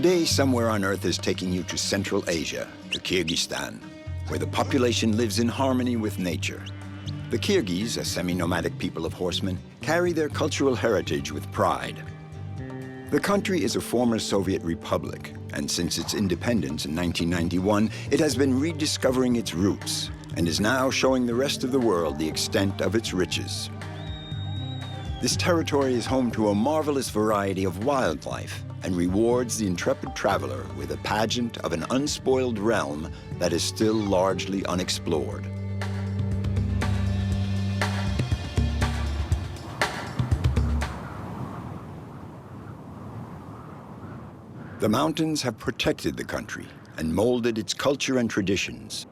Today, Somewhere on Earth is taking you to Central Asia, to Kyrgyzstan, where the population lives in harmony with nature. The Kyrgyz, a semi-nomadic people of horsemen, carry their cultural heritage with pride. The country is a former Soviet republic, and since its independence in 1991, it has been rediscovering its roots and is now showing the rest of the world the extent of its riches. This territory is home to a marvelous variety of wildlife and rewards the intrepid traveler with a pageant of an unspoiled realm that is still largely unexplored. The mountains have protected the country and molded its culture and traditions.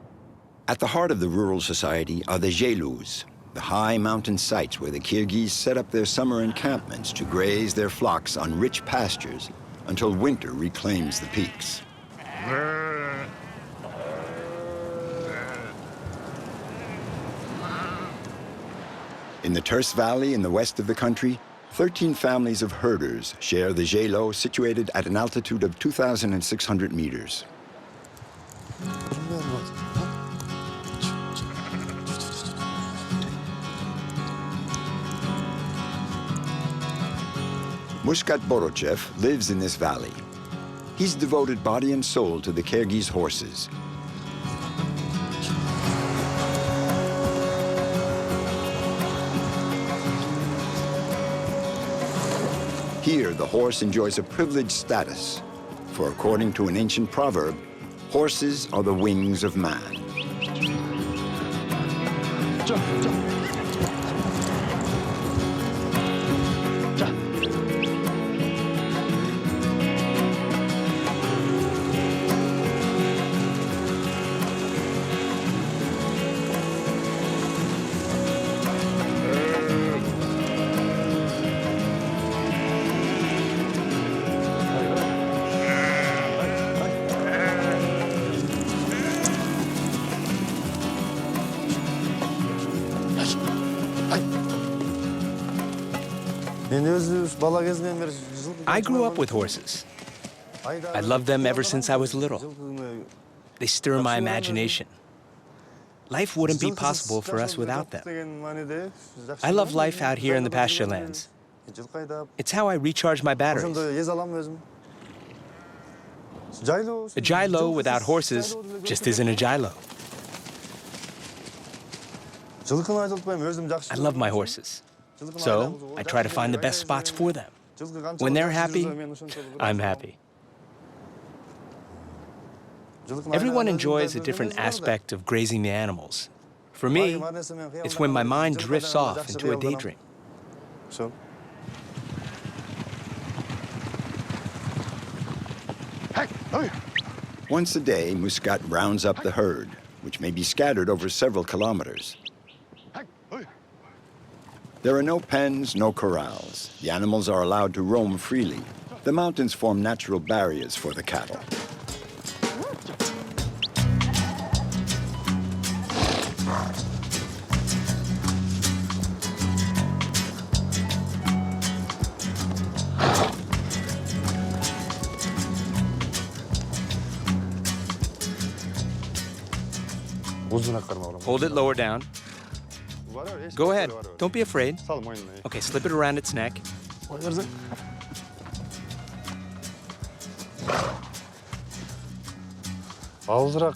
At the heart of the rural society are the Zhelus, the high mountain sites where the Kyrgyz set up their summer encampments to graze their flocks on rich pastures until winter reclaims the peaks. In the Ters Valley in the west of the country, 13 families of herders share the Zhelo, situated at an altitude of 2,600 meters. Muscat Boruchev lives in this valley. He's devoted body and soul to the Kyrgyz horses. Here, the horse enjoys a privileged status, for according to an ancient proverb, horses are the wings of man. I grew up with horses. I loved them ever since I was little. They stir my imagination. Life wouldn't be possible for us without them. I love life out here in the pasture lands. It's how I recharge my batteries. A gylo without horses just isn't a gylo. I love my horses. So I try to find the best spots for them. When they're happy, I'm happy. Everyone enjoys a different aspect of grazing the animals. For me, it's when my mind drifts off into a daydream. Once a day, Muscat rounds up the herd, which may be scattered over several kilometers. There are no pens, no corrals. The animals are allowed to roam freely. The mountains form natural barriers for the cattle. Hold it lower down. Go ahead. Don't be afraid. Okay, slip it around its neck.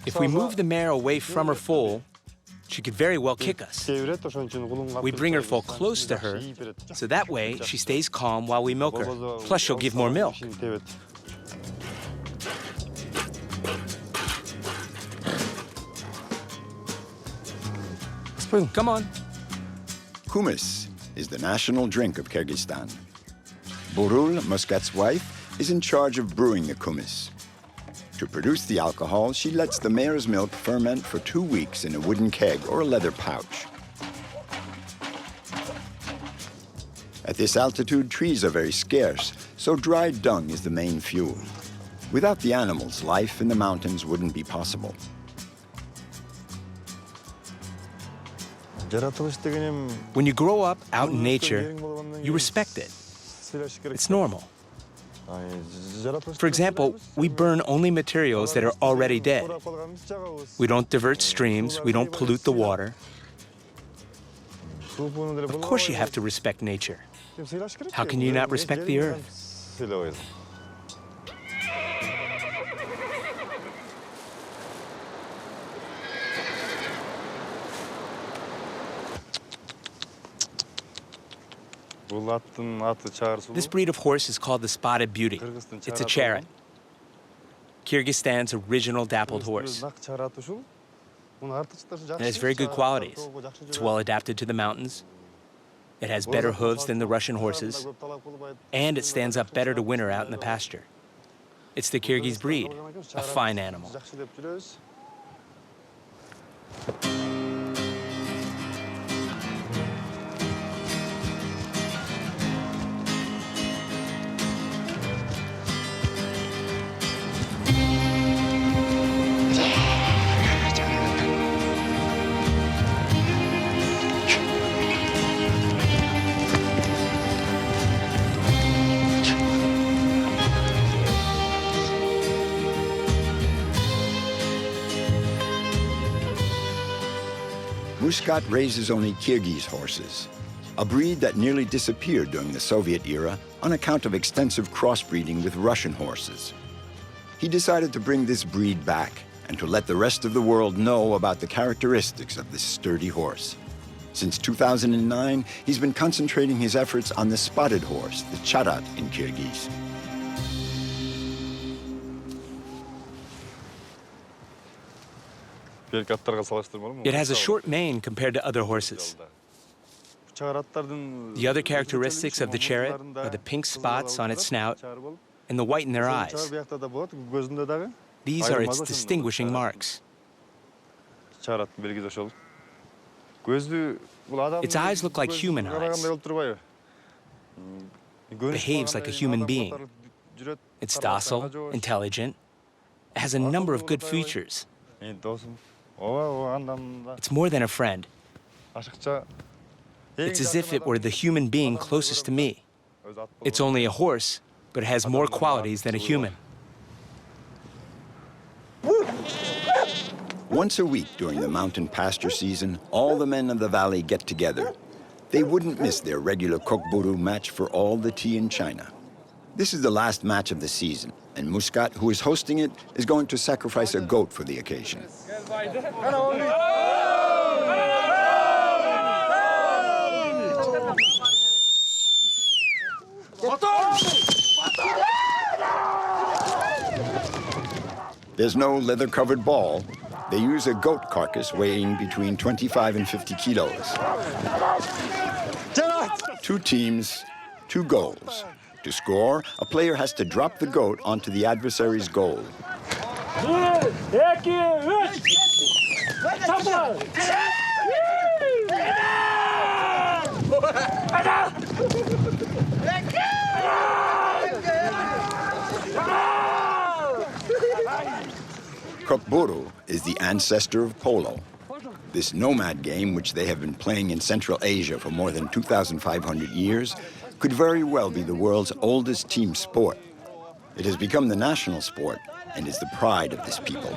If we move the mare away from her foal, she could very well kick us. We bring her foal close to her, so that way she stays calm while we milk her. Plus, she'll give more milk. Come on. Kumis is the national drink of Kyrgyzstan. Burul, Muscat's wife, is in charge of brewing the kumis. To produce the alcohol, she lets the mare's milk ferment for 2 weeks in a wooden keg or a leather pouch. At this altitude, trees are very scarce, so dried dung is the main fuel. Without the animals, life in the mountains wouldn't be possible. When you grow up out in nature, you respect it. It's normal. For example, we burn only materials that are already dead. We don't divert streams, we don't pollute the water. Of course you have to respect nature. How can you not respect the earth? This breed of horse is called the Spotted Beauty. It's a Charat, Kyrgyzstan's original dappled horse. It has very good qualities. It's well adapted to the mountains. It has better hooves than the Russian horses. And it stands up better to winter out in the pasture. It's the Kyrgyz breed, a fine animal. Muscat raises only Kyrgyz horses, a breed that nearly disappeared during the Soviet era on account of extensive crossbreeding with Russian horses. He decided to bring this breed back and to let the rest of the world know about the characteristics of this sturdy horse. Since 2009, he's been concentrating his efforts on the spotted horse, the Charat in Kyrgyz. It has a short mane compared to other horses. The other characteristics of the Charat are the pink spots on its snout and the white in their eyes. These are its distinguishing marks. Its eyes look like human eyes. Behaves like a human being. It's docile, intelligent. It has a number of good features. It's more than a friend. It's as if it were the human being closest to me. It's only a horse, but it has more qualities than a human. Once a week during the mountain pasture season, all the men of the valley get together. They wouldn't miss their regular Kok-boru match for all the tea in China. This is the last match of the season, and Muscat, who is hosting it, is going to sacrifice a goat for the occasion. There's no leather-covered ball. They use a goat carcass weighing between 25 and 50 kilos. 2 teams, 2 goals. To score, a player has to drop the goat onto the adversary's goal. Kok-boru is the ancestor of polo. This nomad game, which they have been playing in Central Asia for more than 2,500 years, could very well be the world's oldest team sport. It has become the national sport and is the pride of this people.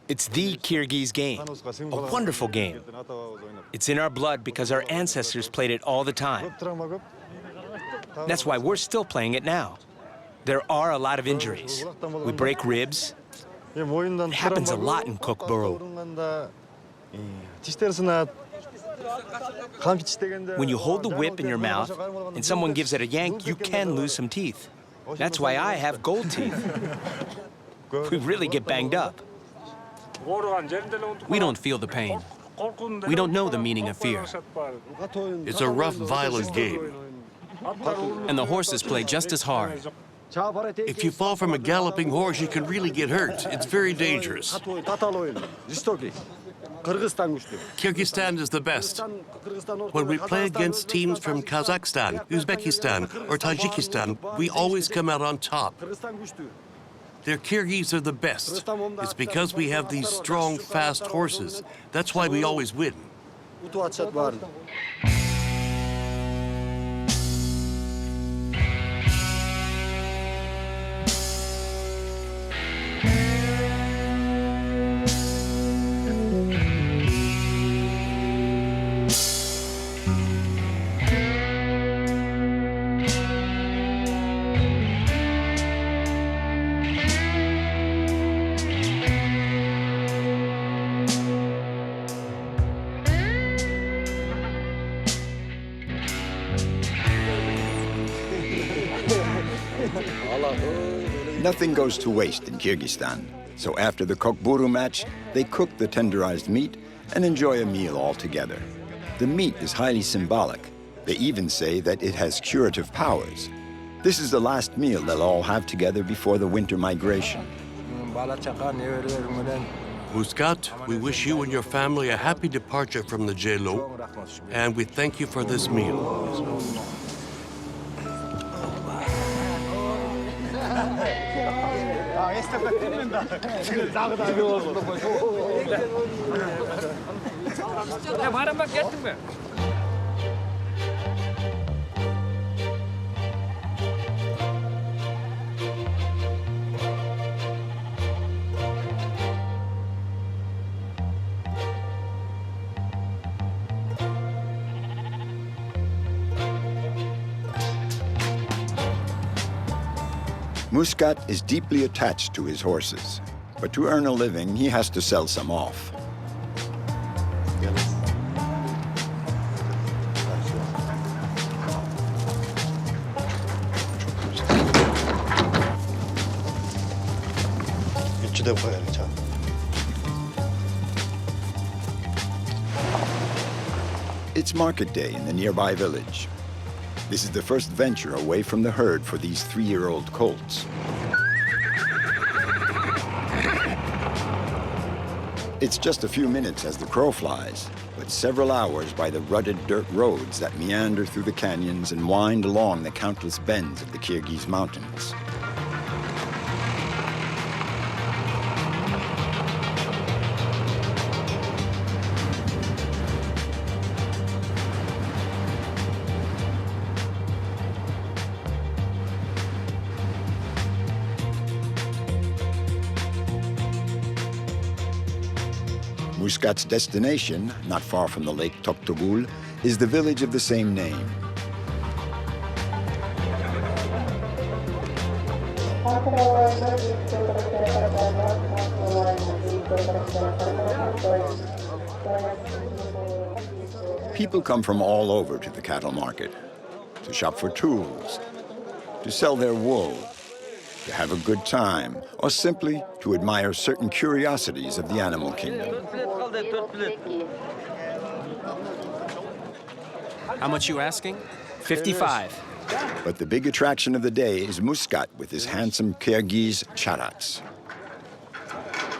It's the Kyrgyz game, a wonderful game. It's in our blood because our ancestors played it all the time. That's why we're still playing it now. There are a lot of injuries. We break ribs. It happens a lot in Kok-boru. When you hold the whip in your mouth and someone gives it a yank, you can lose some teeth. That's why I have gold teeth. We really get banged up. We don't feel the pain. We don't know the meaning of fear. It's a rough, violent game. And the horses play just as hard. If you fall from a galloping horse, you can really get hurt. It's very dangerous. Kyrgyzstan is the best. When we play against teams from Kazakhstan, Uzbekistan, or Tajikistan, we always come out on top. Their Kyrgyz are the best. It's because we have these strong, fast horses. That's why we always win. Nothing goes to waste in Kyrgyzstan, so after the Kok-boru match, they cook the tenderized meat and enjoy a meal all together. The meat is highly symbolic. They even say that it has curative powers. This is the last meal they'll all have together before the winter migration. Muscat, we wish you and your family a happy departure from the Jelo, and we thank you for this meal. Muscat is deeply attached to his horses, but to earn a living, he has to sell some off. It's market day in the nearby village. This is the first venture away from the herd for these 3-year-old colts. It's just a few minutes as the crow flies, but several hours by the rutted dirt roads that meander through the canyons and wind along the countless bends of the Kyrgyz mountains. Muscat's destination, not far from the lake Kok-boru, is the village of the same name. People come from all over to the cattle market, to shop for tools, to sell their wool, to have a good time, or simply to admire certain curiosities of the animal kingdom. How much you asking? 55. But the big attraction of the day is Muscat with his handsome Kyrgyz charats.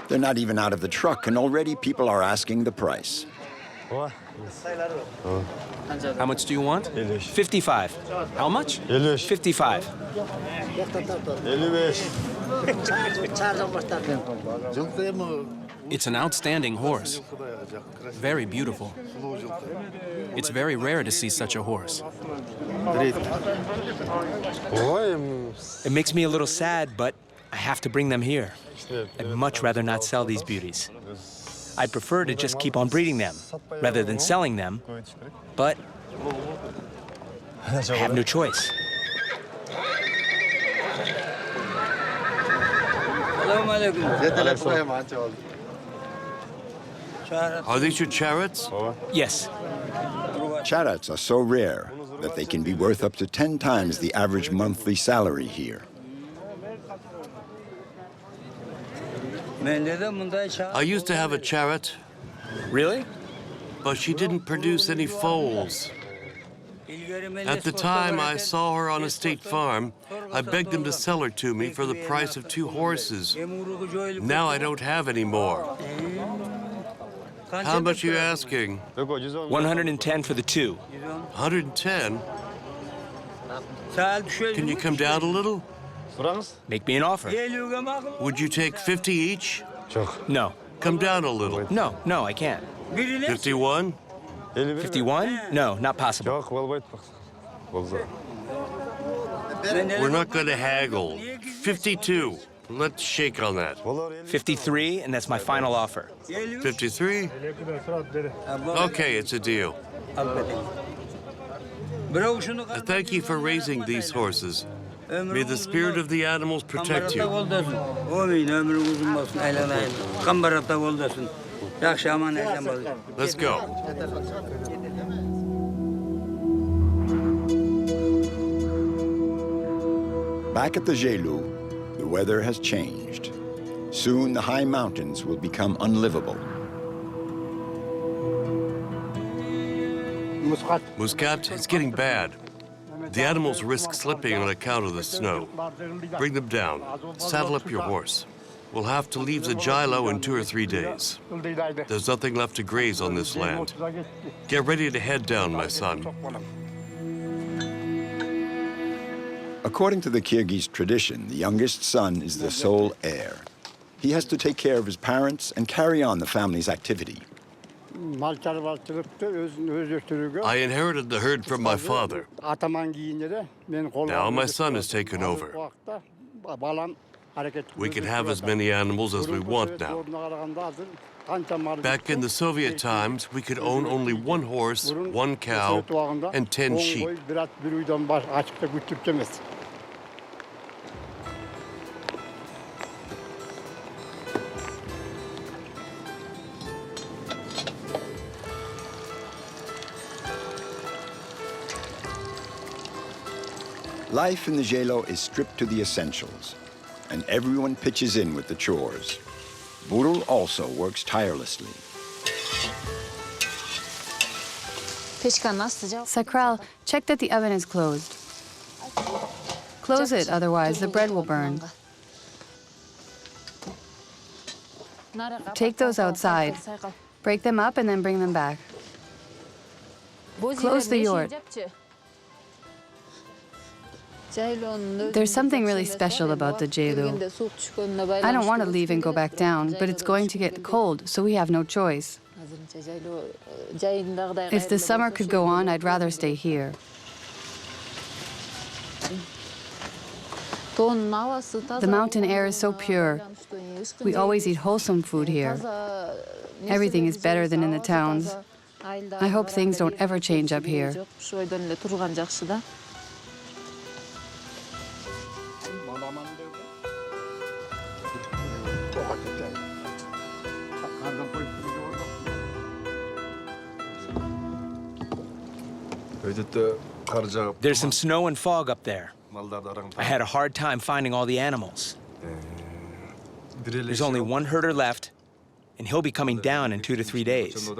They're not even out of the truck, and already people are asking the price. How much do you want? 55. How much? 55. It's an outstanding horse. Very beautiful. It's very rare to see such a horse. It makes me a little sad, but I have to bring them here. I'd much rather not sell these beauties. I'd prefer to just keep on breeding them, rather than selling them, but I have no choice. Are these your chariots? Yes. Charats are so rare that they can be worth up to 10 times the average monthly salary here. I used to have a chariot, Really? but she didn't produce any foals. At the time I saw her on a state farm, I begged them to sell her to me for the price of 2 horses. Now I don't have any more. How much are you asking? 110 for the 2. 110? Can you come down a little? Make me an offer. Would you take 50 each? No. Come down a little. No, I can't. 51? 51? No, not possible. We're not going to haggle. 52. Let's shake on that. 53, and that's my final offer. 53? Okay, it's a deal. Thank you for raising these horses. May the spirit of the animals protect you. Let's go. Back at the Jelu, the weather has changed. Soon the high mountains will become unlivable. Muscat, it's getting bad. The animals risk slipping on account of the snow. Bring them down. Saddle up your horse. We'll have to leave the Jilo in 2 or 3 days. There's nothing left to graze on this land. Get ready to head down, my son. According to the Kyrgyz tradition, the youngest son is the sole heir. He has to take care of his parents and carry on the family's activity. I inherited the herd from my father. Now my son has taken over. We can have as many animals as we want now. Back in the Soviet times, we could own only 1 horse, 1 cow, and 10 sheep. Life in the Jelo is stripped to the essentials, and everyone pitches in with the chores. Burul also works tirelessly. Sakral, check that the oven is closed. Close it, otherwise the bread will burn. Take those outside. Break them up and then bring them back. Close the yurt. There's something really special about the Jelu. I don't want to leave and go back down, but it's going to get cold, so we have no choice. If the summer could go on, I'd rather stay here. The mountain air is so pure. We always eat wholesome food here. Everything is better than in the towns. I hope things don't ever change up here. There's some snow and fog up there. I had a hard time finding all the animals. There's only 1 herder left, and he'll be coming down in 2 to 3 days.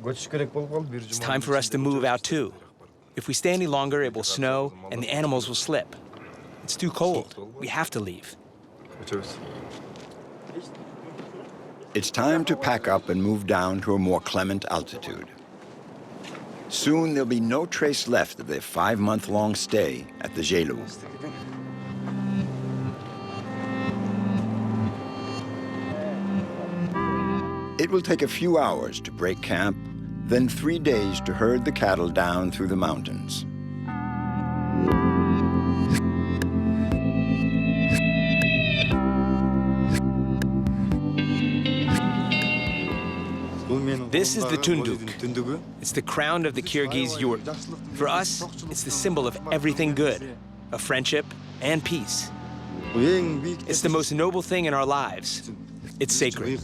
It's time for us to move out too. If we stay any longer, it will snow and the animals will slip. It's too cold. We have to leave. It's time to pack up and move down to a more clement altitude. Soon there'll be no trace left of their 5-month-long stay at the Jelu. It will take a few hours to break camp, then 3 days to herd the cattle down through the mountains. This is the tunduk. It's the crown of the Kyrgyz yurt. For us, it's the symbol of everything good, of friendship and peace. It's the most noble thing in our lives. It's sacred.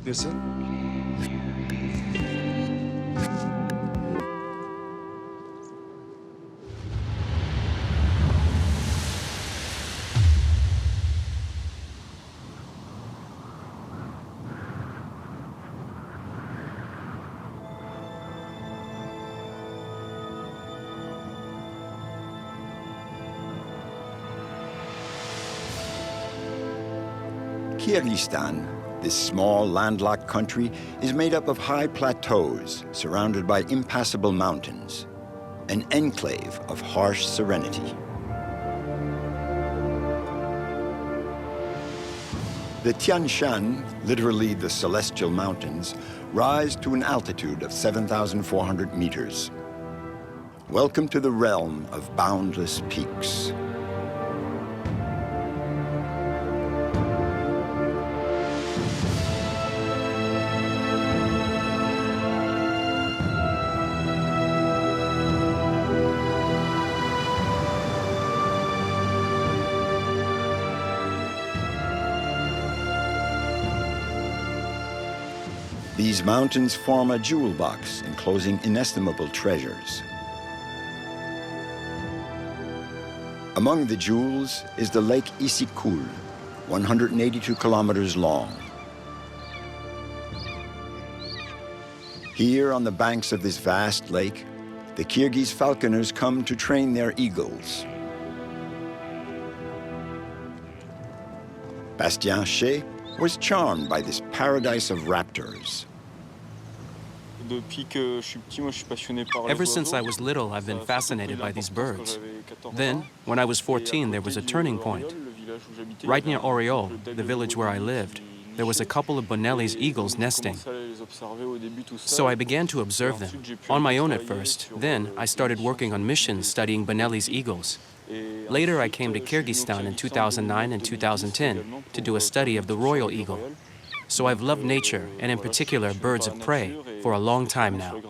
Kyrgyzstan, this small landlocked country, is made up of high plateaus surrounded by impassable mountains, an enclave of harsh serenity. The Tian Shan, literally the Celestial Mountains, rise to an altitude of 7,400 meters. Welcome to the realm of boundless peaks. These mountains form a jewel box enclosing inestimable treasures. Among the jewels is the Lake Isyk-Kul, 182 kilometers long. Here on the banks of this vast lake, the Kyrgyz falconers come to train their eagles. Bastien Chaix was charmed by this paradise of raptors. Ever since I was little, I've been fascinated by these birds. Then, when I was 14, there was a turning point. Right near Oriol, the village where I lived, there was a couple of Bonelli's eagles nesting. So I began to observe them, on my own at first. Then I started working on missions studying Bonelli's eagles. Later I came to Kyrgyzstan in 2009 and 2010 to do a study of the royal eagle. So I've loved nature, and in particular birds of prey, for a long time now.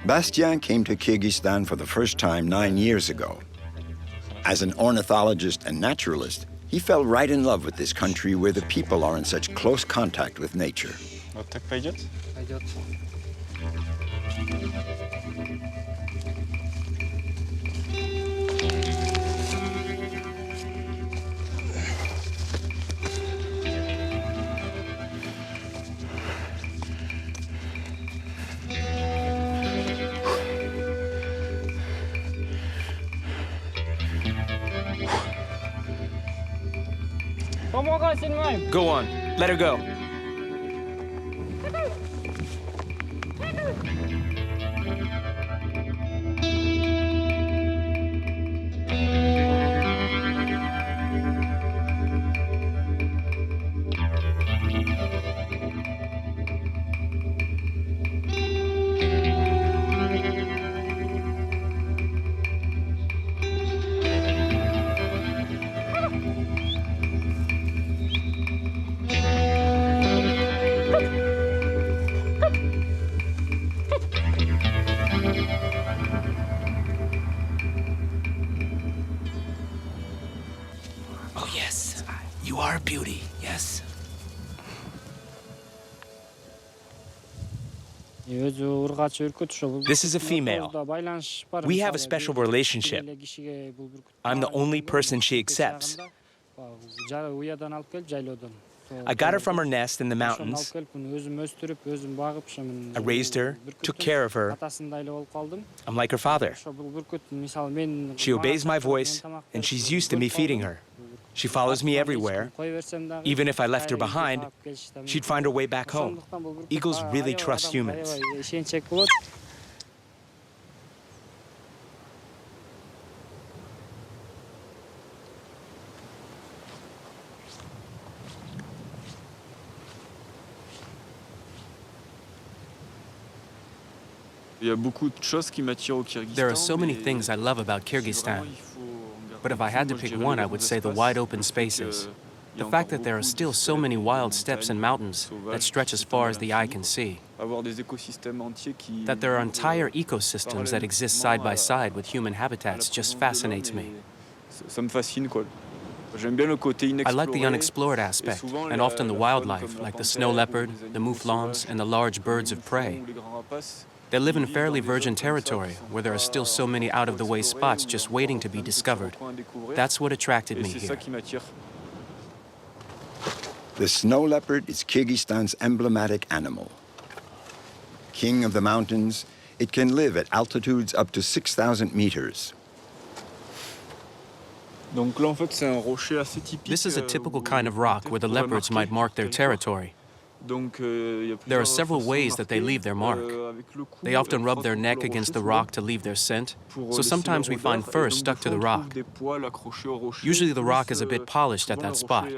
Bastien came to Kyrgyzstan for the first time 9 years ago. As an ornithologist and naturalist, he fell right in love with this country where the people are in such close contact with nature. Go on, let her go. Oh yes, you are a beauty, yes. This is a female. We have a special relationship. I'm the only person she accepts. I got her from her nest in the mountains. I raised her, took care of her. I'm like her father. She obeys my voice, and she's used to me feeding her. She follows me everywhere. Even if I left her behind, she'd find her way back home. Eagles really trust humans. There are so many things I love about Kyrgyzstan. But if I had to pick one, I would say the wide open spaces. The fact that there are still so many wild steppes and mountains that stretch as far as the eye can see. That there are entire ecosystems that exist side by side with human habitats just fascinates me. I like the unexplored aspect, and often the wildlife, like the snow leopard, the mouflons, and the large birds of prey. They live in fairly virgin territory, where there are still so many out-of-the-way spots just waiting to be discovered. That's what attracted me here. The snow leopard is Kyrgyzstan's emblematic animal. King of the mountains, it can live at altitudes up to 6,000 meters. This is a typical kind of rock where the leopards might mark their territory. There are several ways that they leave their mark. They often rub their neck against the rock to leave their scent, so sometimes we find fur stuck to the rock. Usually the rock is a bit polished at that spot.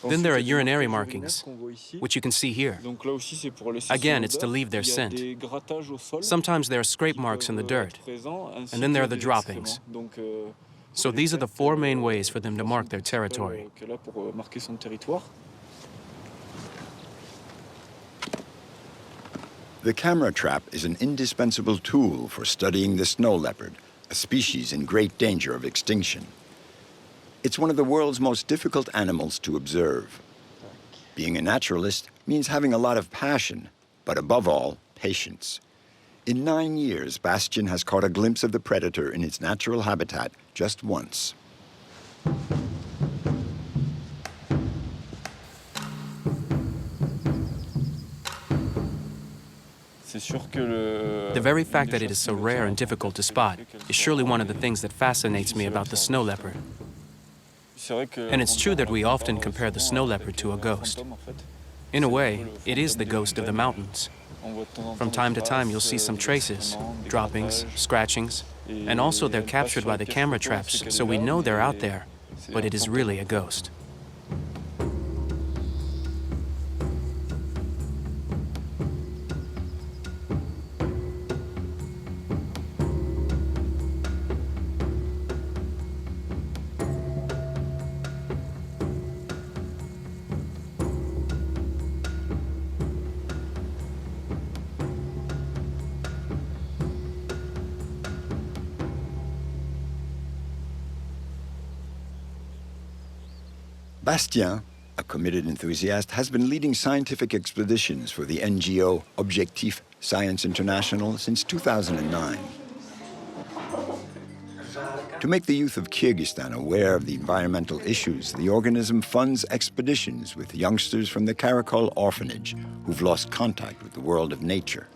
Then there are urinary markings, which you can see here. Again, it's to leave their scent. Sometimes there are scrape marks in the dirt, and then there are the droppings. So these are the four main ways for them to mark their territory. The camera trap is an indispensable tool for studying the snow leopard, a species in great danger of extinction. It's one of the world's most difficult animals to observe. Being a naturalist means having a lot of passion, but above all, patience. In 9 years, Bastien has caught a glimpse of the predator in its natural habitat just once. The very fact that it is so rare and difficult to spot is surely one of the things that fascinates me about the snow leopard. And it's true that we often compare the snow leopard to a ghost. In a way, it is the ghost of the mountains. From time to time, you'll see some traces, droppings, scratchings, and also they're captured by the camera traps, so we know they're out there, but it is really a ghost. Bastien, a committed enthusiast, has been leading scientific expeditions for the NGO Objectif Science International since 2009. To make the youth of Kyrgyzstan aware of the environmental issues, the organism funds expeditions with youngsters from the Karakol orphanage who've lost contact with the world of nature.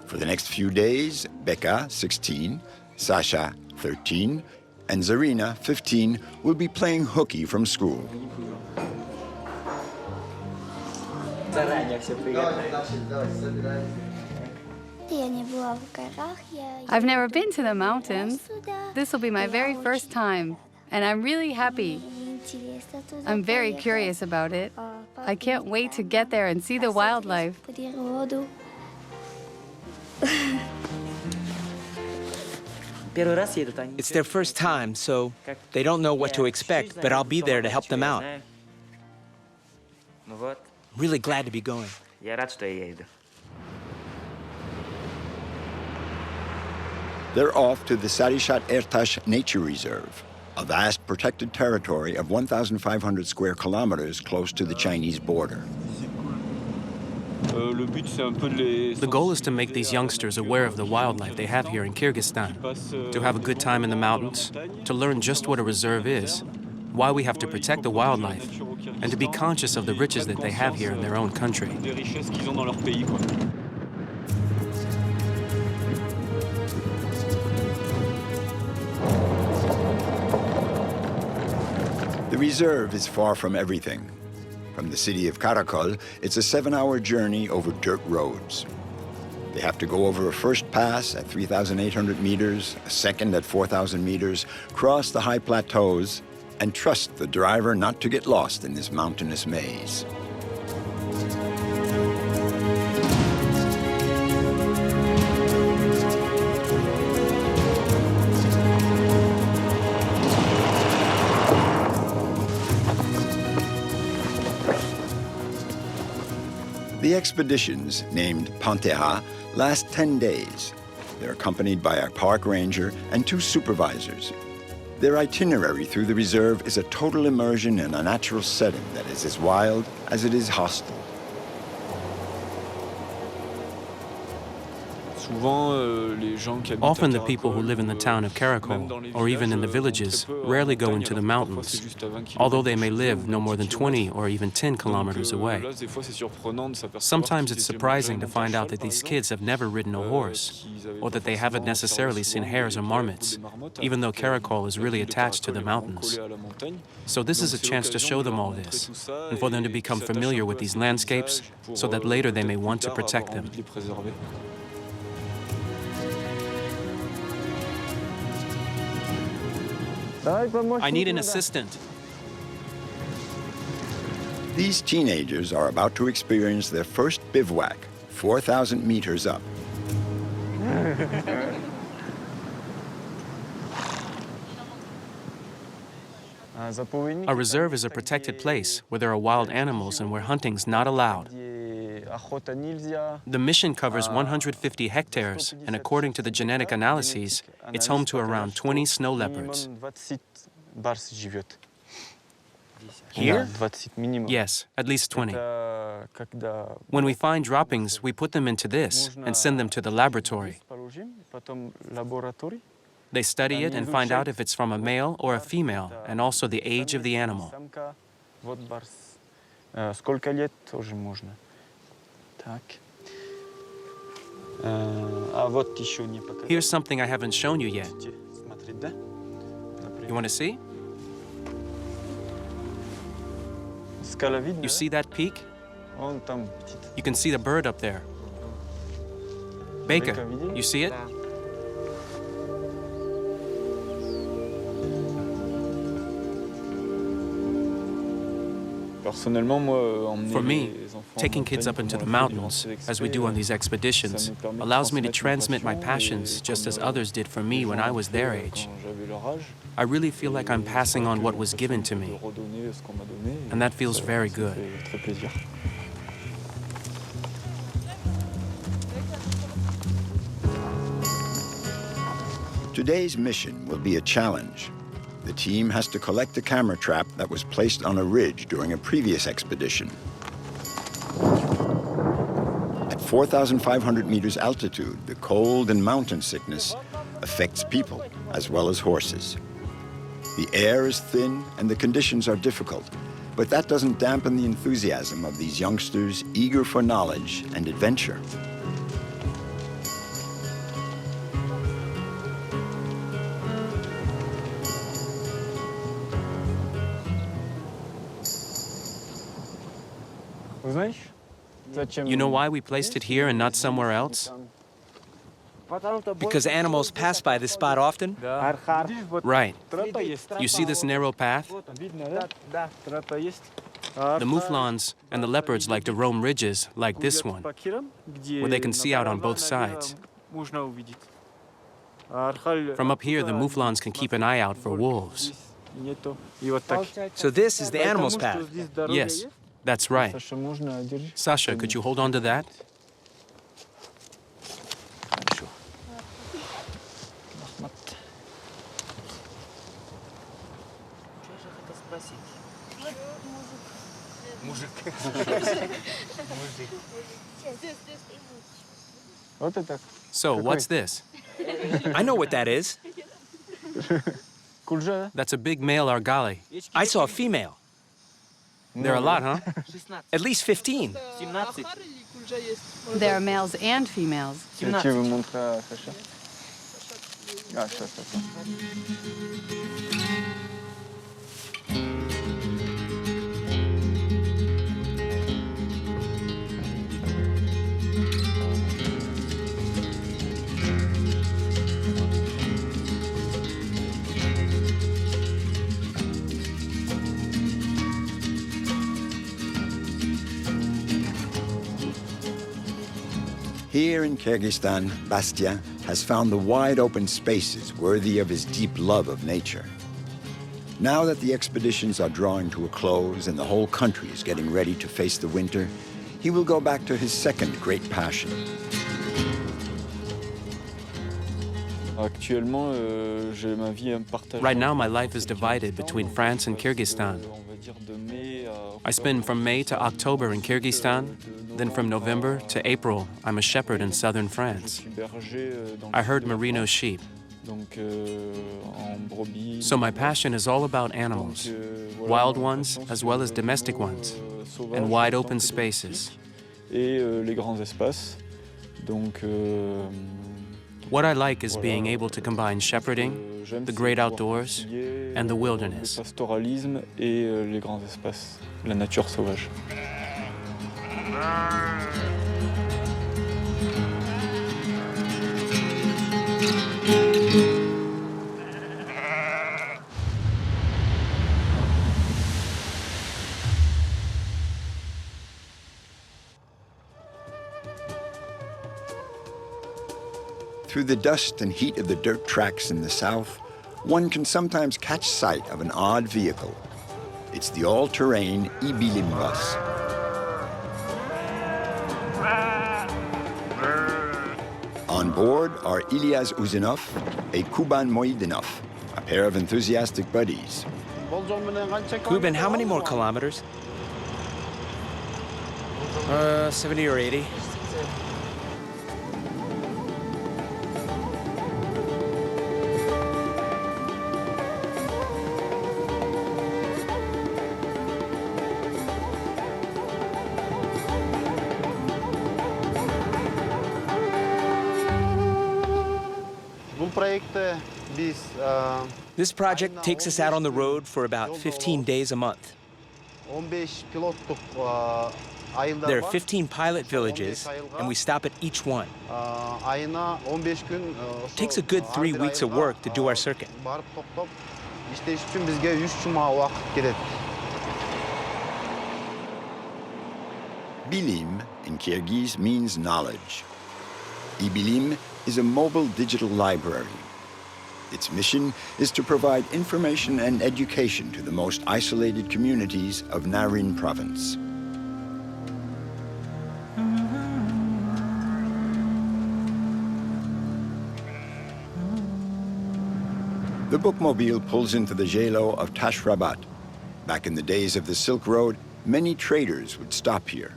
For the next few days, Beka, 16, Sasha, 13, and Zarina, 15, will be playing hooky from school. I've never been to the mountains. This will be my very first time, and I'm really happy. I'm very curious about it. I can't wait to get there and see the wildlife. It's their first time, so they don't know what to expect, but I'll be there to help them out. Really glad to be going. They're off to the Sarishat Ertash Nature Reserve, a vast protected territory of 1,500 square kilometers close to the Chinese border. The goal is to make these youngsters aware of the wildlife they have here in Kyrgyzstan, to have a good time in the mountains, to learn just what a reserve is, why we have to protect the wildlife, and to be conscious of the riches that they have here in their own country. The reserve is far from everything. From the city of Karakol, it's a 7-hour journey over dirt roads. They have to go over a first pass at 3,800 meters, a second at 4,000 meters, cross the high plateaus, and trust the driver not to get lost in this mountainous maze. The expeditions, named Panteha, last 10 days. They're accompanied by a park ranger and 2 supervisors. Their itinerary through the reserve is a total immersion in a natural setting that is as wild as it is hostile. Often the people who live in the town of Karakol, or even in the villages, rarely go into the mountains, although they may live no more than 20 or even 10 kilometers away. Sometimes it's surprising to find out that these kids have never ridden a horse, or that they haven't necessarily seen hares or marmots, even though Karakol is really attached to the mountains. So this is a chance to show them all this, and for them to become familiar with these landscapes, so that later they may want to protect them. I need an assistant. These teenagers are about to experience their first bivouac, 4,000 meters up. A reserve is a protected place where there are wild animals and where hunting's not allowed. The mission covers 150 hectares, and according to the genetic analyses, it's home to around 20 snow leopards. Here? Yes, at least 20. When we find droppings, we put them into this and send them to the laboratory. They study it and find out if it's from a male or a female, and also the age of the animal. Here's something I haven't shown you yet. You want to see? You see that peak? You can see the bird up there. Baker, you see it? For me, taking kids up into the mountains, as we do on these expeditions, allows me to transmit my passions just as others did for me when I was their age. I really feel like I'm passing on what was given to me, and that feels very good. Today's mission will be a challenge. The team has to collect a camera trap that was placed on a ridge during a previous expedition. At 4,500 meters altitude, the cold and mountain sickness affects people as well as horses. The air is thin and the conditions are difficult, but that doesn't dampen the enthusiasm of these youngsters eager for knowledge and adventure. You know why we placed it here and not somewhere else? Because animals pass by this spot often? Right. You see this narrow path? The mouflons and the leopards like to roam ridges like this one, where they can see out on both sides. From up here, the mouflons can keep an eye out for wolves. So this is the animal's path. Yes, that's right. Sasha, could you hold on to that? So, what's this? I know what that is. That's a big male argali. I saw a female. There are a lot, huh? At least 15. There are males and females. Here in Kyrgyzstan, Bastien has found the wide open spaces worthy of his deep love of nature. Now that the expeditions are drawing to a close and the whole country is getting ready to face the winter, he will go back to his second great passion. Right now, my life is divided between France and Kyrgyzstan. I spend from May to October in Kyrgyzstan, then from November to April, I'm a shepherd in southern France. I herd merino sheep. So my passion is all about animals, wild ones as well as domestic ones, and wide open spaces. What I like is being able to combine shepherding, the great outdoors, and the wilderness. Through the dust and heat of the dirt tracks in the south, one can sometimes catch sight of an odd vehicle. It's the all-terrain eBilim bus. On board are Iliyaz Usenov, a Kuban Moidinov, a pair of enthusiastic buddies. Kuban, how many more kilometers? 70 or 80. This project takes us out on the road for about 15 days a month. There are 15 pilot villages, and we stop at each one. It takes a good 3 weeks of work to do our circuit. Bilim in Kyrgyz means knowledge. eBilim is a mobile digital library. Its mission is to provide information and education to the most isolated communities of Narin province. The bookmobile pulls into the Jelo of Tashrabat. Back in the days of the Silk Road, many traders would stop here.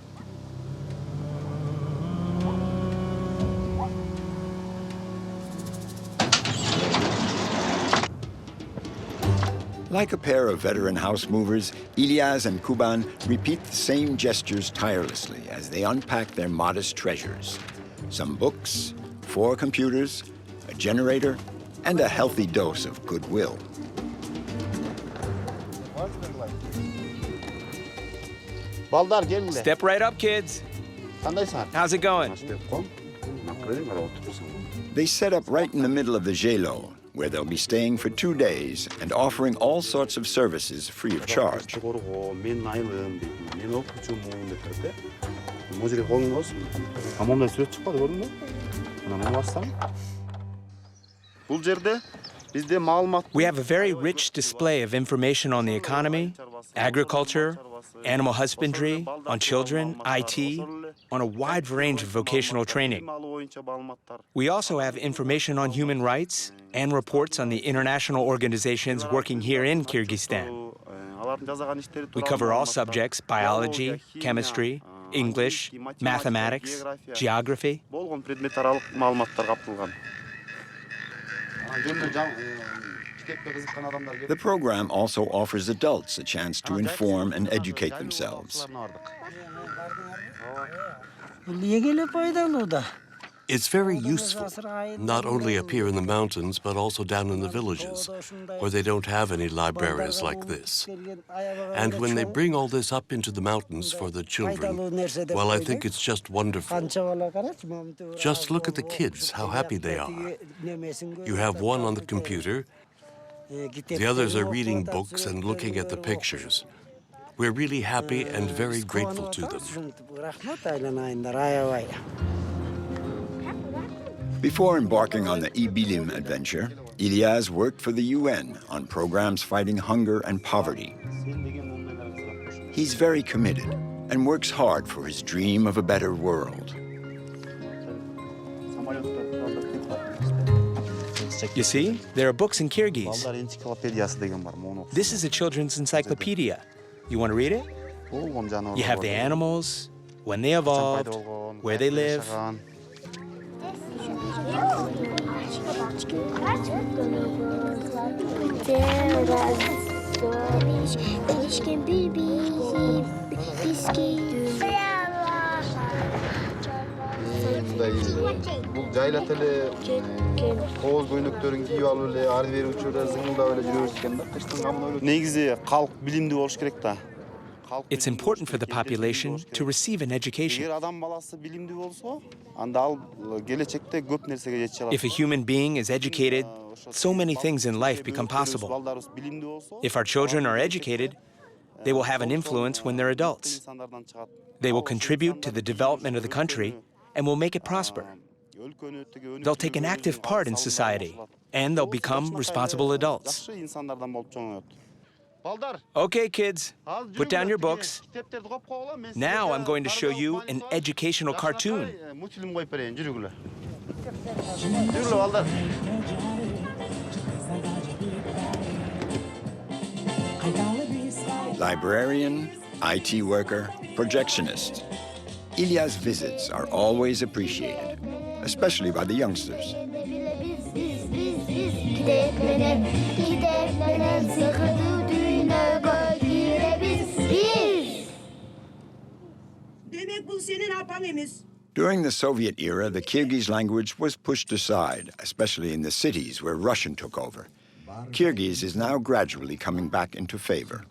Like a pair of veteran house movers, Iliyaz and Kuban repeat the same gestures tirelessly as they unpack their modest treasures. Some books, 4 computers, a generator, and a healthy dose of goodwill. Step right up, kids. How's it going? They set up right in the middle of the Jelo, where they'll be staying for 2 days and offering all sorts of services free of charge. We have a very rich display of information on the economy, agriculture, animal husbandry, on children, IT, on a wide range of vocational training. We also have information on human rights and reports on the international organizations working here in Kyrgyzstan. We cover all subjects: biology, chemistry, English, mathematics, geography. The program also offers adults a chance to inform and educate themselves. It's very useful, not only up here in the mountains, but also down in the villages, where they don't have any libraries like this. And when they bring all this up into the mountains for the children, well, I think it's just wonderful. Just look at the kids, how happy they are. You have one on the computer, the others are reading books and looking at the pictures. We're really happy and very grateful to them. Before embarking on the eBilim adventure, Iliyaz worked for the UN on programs fighting hunger and poverty. He's very committed and works hard for his dream of a better world. You see, there are books in Kyrgyz. This is a children's encyclopedia. You want to read it? You have the animals, when they evolved, where they live. It's important for the population to receive an education. If a human being is educated, so many things in life become possible. If our children are educated, they will have an influence when they're adults. They will contribute to the development of the country and will make it prosper. They'll take an active part in society, and they'll become responsible adults. Okay, kids, put down your books. Now I'm going to show you an educational cartoon. Librarian, IT worker, projectionist. Iliyaz visits are always appreciated, especially by the youngsters. During the Soviet era, the Kyrgyz language was pushed aside, especially in the cities where Russian took over. Kyrgyz is now gradually coming back into favor.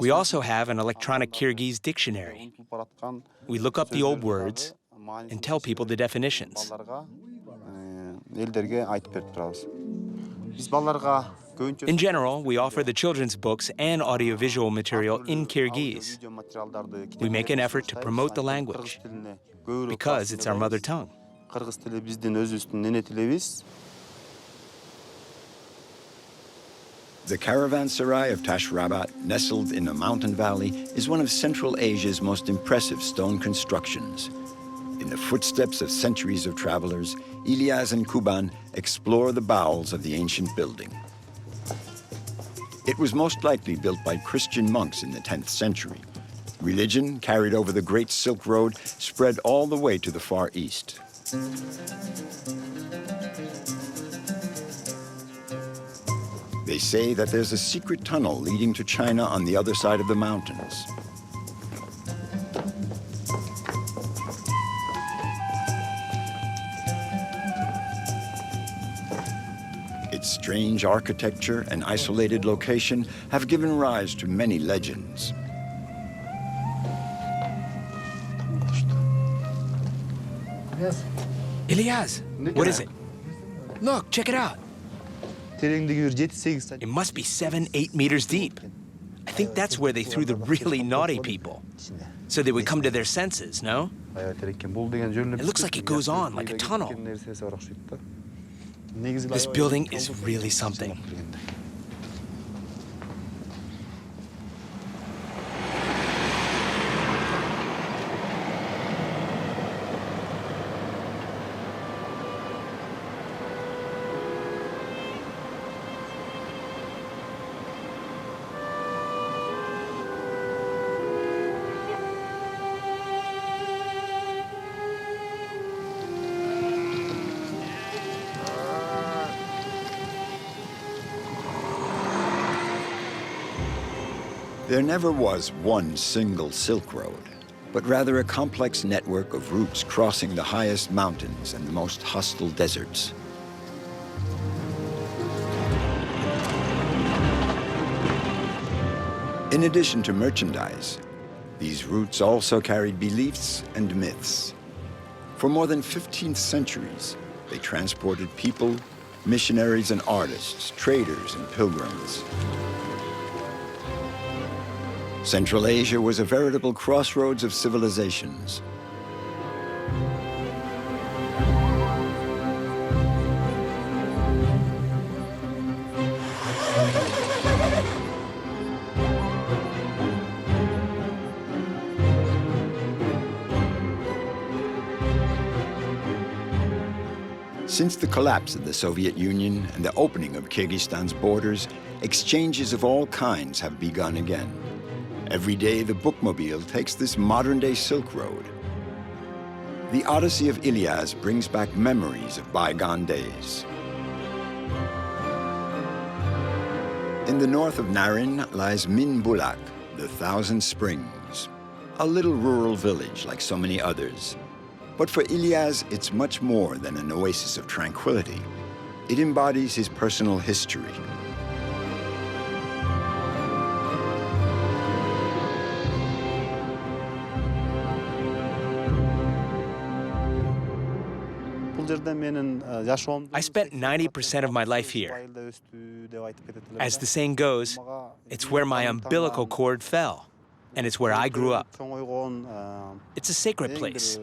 We also have an electronic Kyrgyz dictionary. We look up the old words and tell people the definitions. In general, we offer the children's books and audiovisual material in Kyrgyz. We make an effort to promote the language because it's our mother tongue. The caravanserai of Tashrabat, nestled in a mountain valley, is one of Central Asia's most impressive stone constructions. In the footsteps of centuries of travelers, Iliyaz and Kuban explore the bowels of the ancient building. It was most likely built by Christian monks in the 10th century. Religion, carried over the Great Silk Road, spread all the way to the Far East. They say that there's a secret tunnel leading to China on the other side of the mountains. Its strange architecture and isolated location have given rise to many legends. Iliyaz, what is it? Look, check it out. It must be 7-8 meters deep. I think that's where they threw the really naughty people, so they would come to their senses, no? It looks like it goes on, like a tunnel. This building is really something. There never was one single Silk Road, but rather a complex network of routes crossing the highest mountains and the most hostile deserts. In addition to merchandise, these routes also carried beliefs and myths. For more than 15 centuries, they transported people, missionaries and artists, traders and pilgrims. Central Asia was a veritable crossroads of civilizations. Since the collapse of the Soviet Union and the opening of Kyrgyzstan's borders, exchanges of all kinds have begun again. Every day, the bookmobile takes this modern-day Silk Road. The Odyssey of Iliyaz brings back memories of bygone days. In the north of Narin lies Min Bulak, the Thousand Springs, a little rural village like so many others. But for Iliyaz, it's much more than an oasis of tranquility. It embodies his personal history. I spent 90% of my life here. As the saying goes, it's where my umbilical cord fell, and it's where I grew up. It's a sacred place.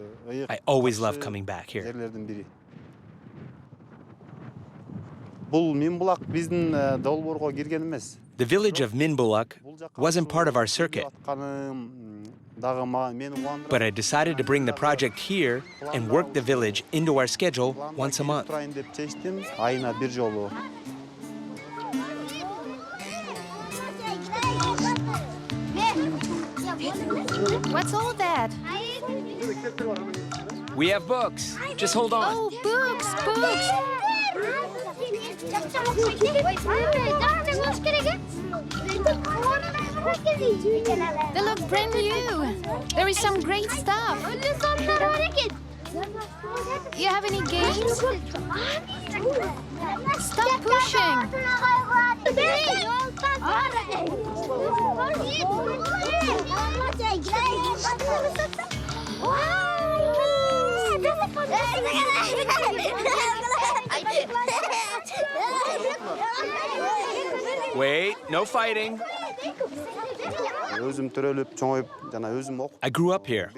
I always love coming back here. The village of Minbulak wasn't part of our circuit, but I decided to bring the project here and work the village into our schedule once a month. What's all that? We have books. Just hold on. Oh, books, books. They look brand new. There is some great stuff. You have any games? Stop pushing. Wait, no fighting. I grew up here.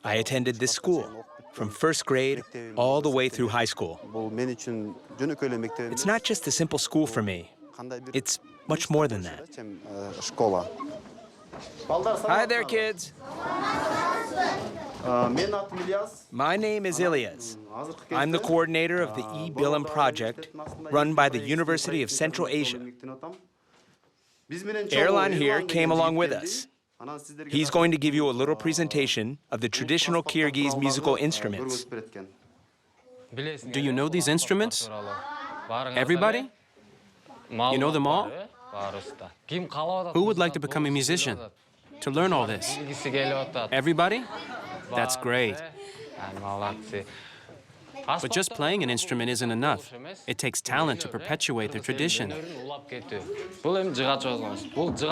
I attended this school from first grade all the way through high school. It's not just a simple school for me. It's much more than that. Hi there, kids. My name is Iliyaz. I'm the coordinator of the eBilim project run by the University of Central Asia. Erlan here came along with us. He's going to give you a little presentation of the traditional Kyrgyz musical instruments. Do you know these instruments? Everybody? You know them all? Who would like to become a musician? To learn all this? Everybody? That's great. But just playing an instrument isn't enough. It takes talent to perpetuate the tradition.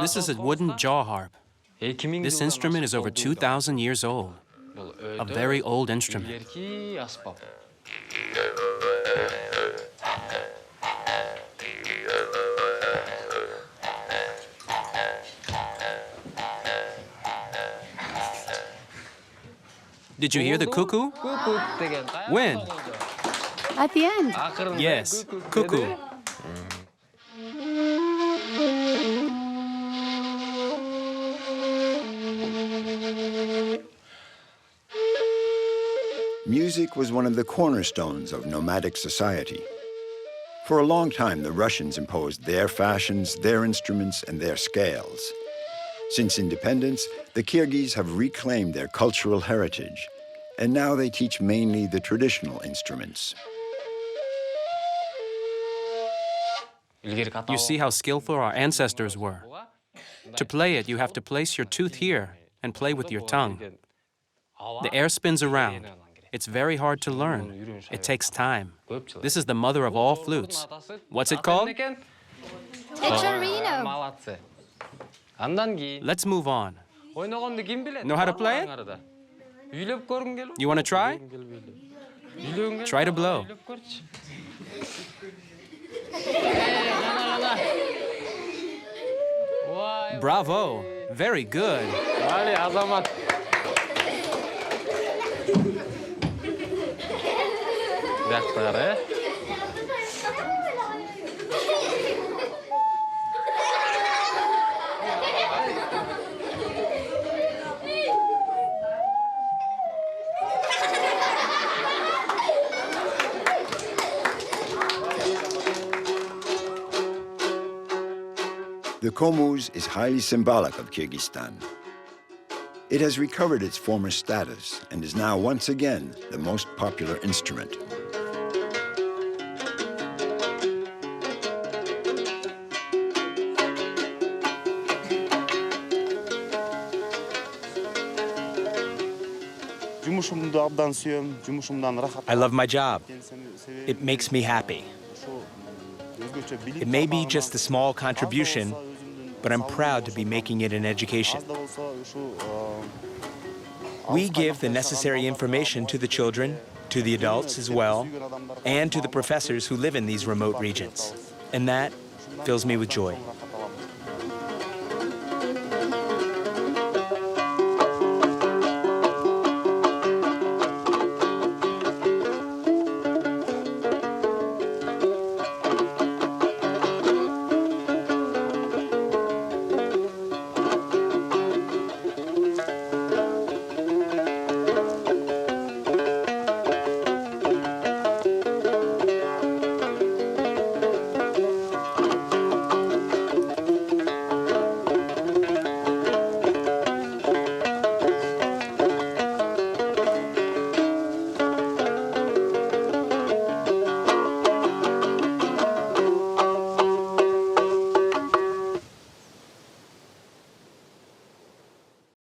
This is a wooden jaw harp. This instrument is over 2,000 years old. A very old instrument. Did you hear the cuckoo? When? At the end. Yes, cuckoo. Music was one of the cornerstones of nomadic society. For a long time, the Russians imposed their fashions, their instruments, and their scales. Since independence, the Kyrgyz have reclaimed their cultural heritage, and now they teach mainly the traditional instruments. You see how skillful our ancestors were. To play it, you have to place your tooth here and play with your tongue. The air spins around. It's very hard to learn. It takes time. This is the mother of all flutes. What's it called? Reno. Let's move on. Know how to play it? You want to try? Try to blow. Bravo. Very good. The komuz is highly symbolic of Kyrgyzstan. It has recovered its former status and is now once again the most popular instrument. I love my job. It makes me happy. It may be just a small contribution, but I'm proud to be making it an education. We give the necessary information to the children to the adults as well, and to the professors who live in these remote regions. And that fills me with joy.